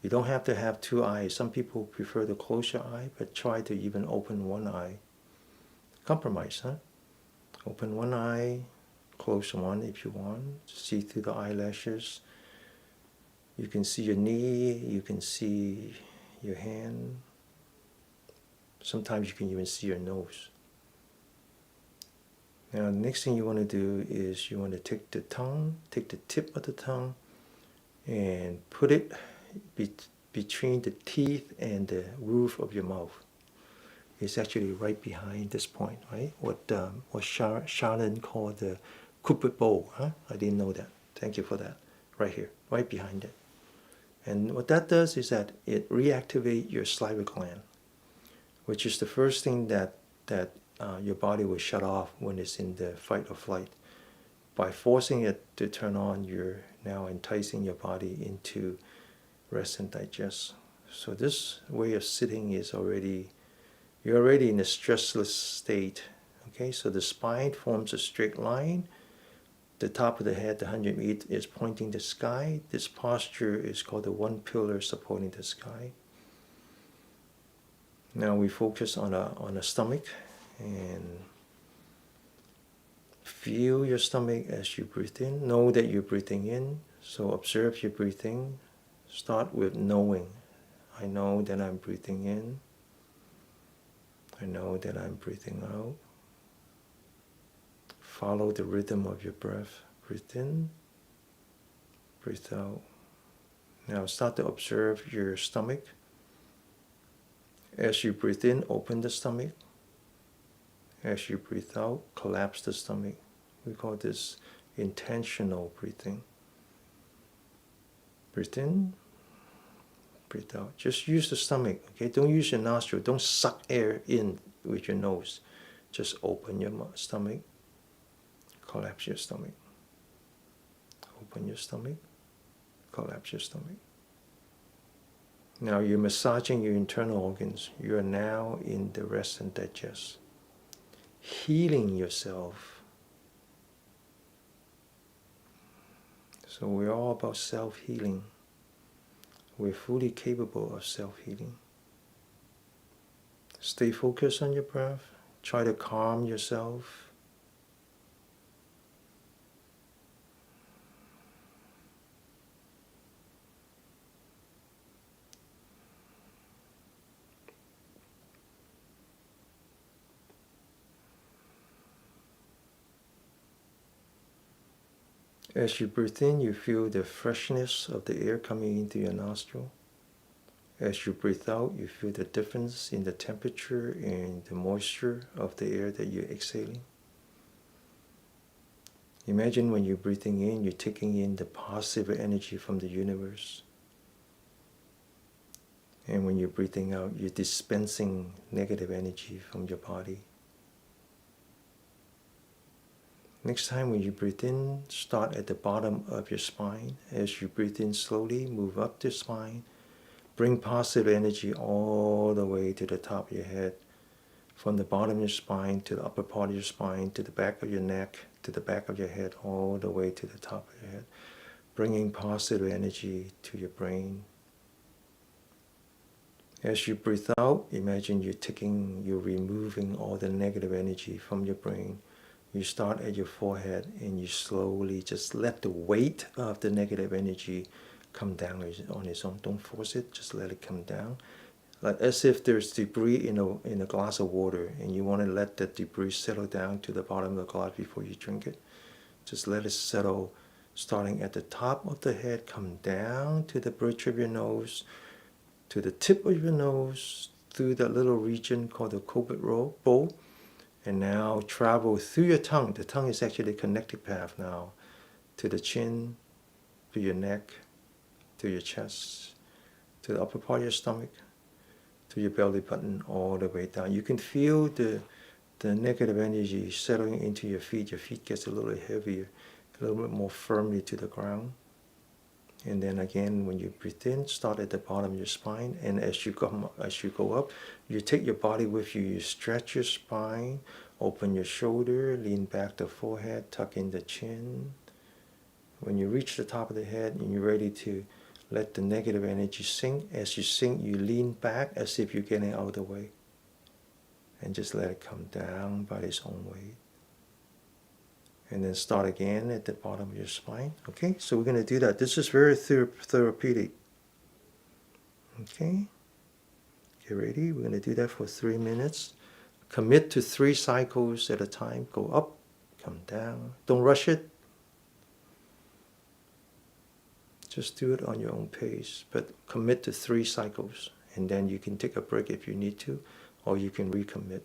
You don't have to have 2 eyes. Some people prefer to close your eye, but try to even open 1 eye. Compromise, huh? Open 1 eye. Close one if you want, see through the eyelashes. You can see your knee, you can see your hand. Sometimes you can even see your nose. Now, the next thing you want to do is you want to take the tongue, take the tip of the tongue, and put it between the teeth and the roof of your mouth. It's actually right behind this point, right? What Sharon called the cupid bowl. Huh? I didn't know that. Thank you for that. Right here, right behind it. And what that does is that it reactivates your salivary gland, which is the first thing that your body will shut off when it's in the fight or flight. By forcing it to turn on, you're now enticing your body into rest and digest. So this way of sitting is you're already in a stressless state. Okay, so the spine forms a straight line. The top of the head, the 100 feet, is pointing the sky. This posture is called the one pillar supporting the sky. Now we focus on a stomach and feel your stomach as you breathe in. Know that you're breathing in. So observe your breathing. Start with knowing. I know that I'm breathing in. I know that I'm breathing out. Follow the rhythm of your breath. Breathe in, breathe out. Now start to observe your stomach. As you breathe in, open the stomach. As you breathe out, collapse the stomach. We call this intentional breathing. Breathe in, breathe out. Just use the stomach, okay? Don't use your nostril. Don't suck air in with your nose. Just open your stomach. Collapse your stomach. Open your stomach. Collapse your stomach. Now you're massaging your internal organs. You are now in the rest and digest. Healing yourself. So we're all about self-healing. We're fully capable of self-healing. Stay focused on your breath. Try to calm yourself. As you breathe in, you feel the freshness of the air coming into your nostril. As you breathe out, you feel the difference in the temperature and the moisture of the air that you're exhaling. Imagine when you're breathing in, you're taking in the positive energy from the universe. And when you're breathing out, you're dispensing negative energy from your body. Next time when you breathe in, start at the bottom of your spine. As you breathe in slowly, move up the spine. Bring positive energy all the way to the top of your head. From the bottom of your spine to the upper part of your spine, to the back of your neck, to the back of your head, all the way to the top of your head. Bringing positive energy to your brain. As you breathe out, imagine you're removing all the negative energy from your brain. You start at your forehead and you slowly just let the weight of the negative energy come down on its own. Don't force it, just let it come down. Like as if there's debris in a glass of water and you want to let that debris settle down to the bottom of the glass before you drink it. Just let it settle, starting at the top of the head, come down to the bridge of your nose, to the tip of your nose, through that little region called the cupid bowl. And now travel through your tongue. The tongue is actually a connecting path now. To the chin, to your neck, to your chest, to the upper part of your stomach, to your belly button, all the way down. You can feel the negative energy settling into your feet. Your feet gets a little heavier, a little bit more firmly to the ground. And then again, when you breathe in, start at the bottom of your spine. And as you go up, you take your body with you. You stretch your spine, open your shoulder, lean back the forehead, tuck in the chin. When you reach the top of the head and you're ready to let the negative energy sink, as you sink, you lean back as if you're getting out of the way. And just let it come down by its own weight. And then start again at the bottom of your spine. Okay, so we're going to do that. This is very therapeutic. Okay, get ready. We're going to do that for 3 minutes. Commit to 3 cycles at a time. Go up, come down. Don't rush it. Just do it on your own pace. But commit to 3 cycles. And then you can take a break if you need to, or you can recommit.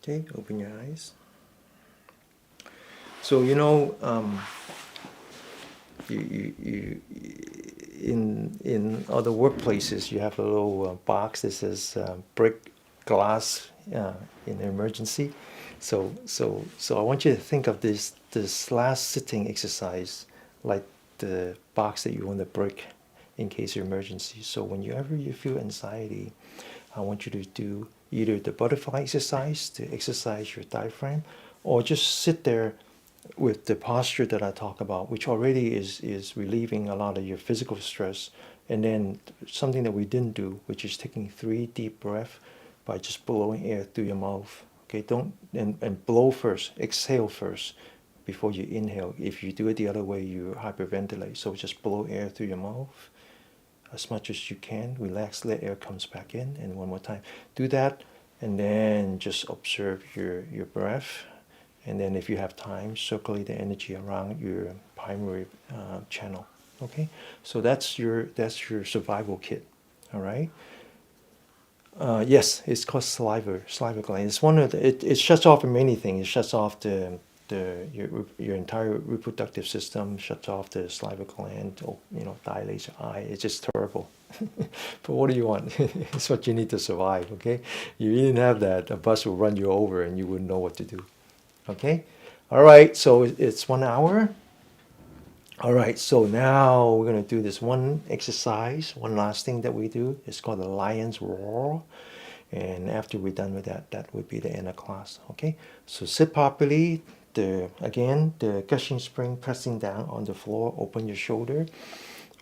Okay, open your eyes. So in other workplaces, you have a little box that says break glass in emergency. So I want you to think of this last sitting exercise like the box that you want to break in case of emergency. So whenever you feel anxiety, I want you to do either the butterfly exercise to exercise your diaphragm, or just sit there with the posture that I talk about, which already is relieving a lot of your physical stress. And then something that we didn't do, which is taking 3 deep breaths by just blowing air through your mouth. Okay, don't and blow first, exhale first before you inhale. If you do it the other way, you hyperventilate. So just blow air through your mouth as much as you can. Relax, let air comes back in, and one more time. Do that, and then just observe your breath. And then if you have time, circulate the energy around your primary channel. Okay, so that's your survival kit. All right. Yes, it's called saliva gland. It's one of the, it shuts off many things. It shuts off your entire reproductive system, shuts off the saliva gland, dilates your eye. It's just terrible. But what do you want? It's what you need to survive, okay? If you didn't have that, a bus will run you over and you wouldn't know what to do. Okay? All right, so it's 1 hour. All right, so now we're going to do this one exercise. One last thing that we do is called the lion's roar. And after we're done with that, that would be the end of class. Okay, so sit properly, the gushing spring pressing down on the floor. Open your shoulder,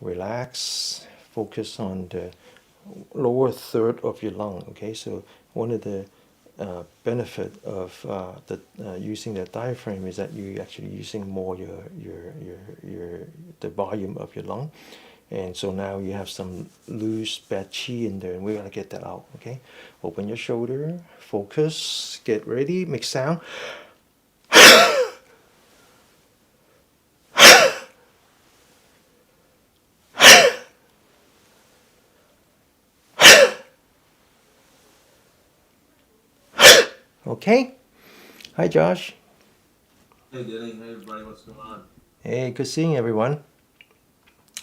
relax, focus on the lower third of your lung. Okay, so one of the benefit of using the diaphragm is that you're actually using more the volume of your lung, and so now you have some loose bad chi in there, and we're gonna get that out. Okay, open your shoulder, focus, get ready, make sound. Okay. Hi, Josh. Hey, Denny. Hey, everybody. What's going on? Hey, good seeing everyone.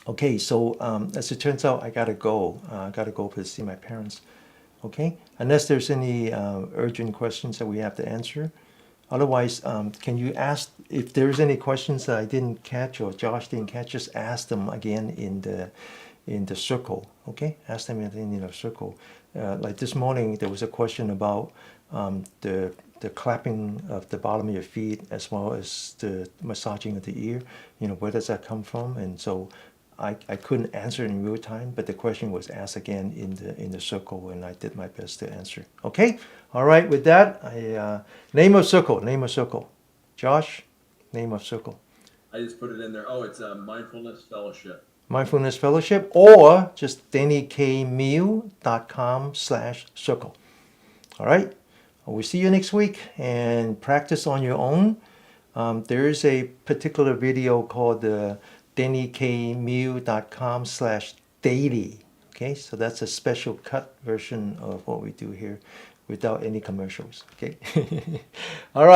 Okay, so as it turns out, I gotta go. I gotta go to see my parents. Okay, unless there's any urgent questions that we have to answer. Otherwise, can you ask if there's any questions that I didn't catch or Josh didn't catch? Just ask them again in the circle. Okay, ask them in the circle. Like this morning, there was a question about the clapping of the bottom of your feet as well as the massaging of the ear. You know, where does that come from? And so I couldn't answer in real time, but the question was asked again in the circle, and I did my best to answer. Okay, all right. With that, name of circle. Josh, name of circle. I just put it in there. Oh, it's a Mindfulness Fellowship. Mindfulness Fellowship, or just dannykmew.com/circle. All right. We'll see you next week and practice on your own. There is a particular video called the dannykmew.com/daily. Okay, so that's a special cut version of what we do here without any commercials. Okay, all right.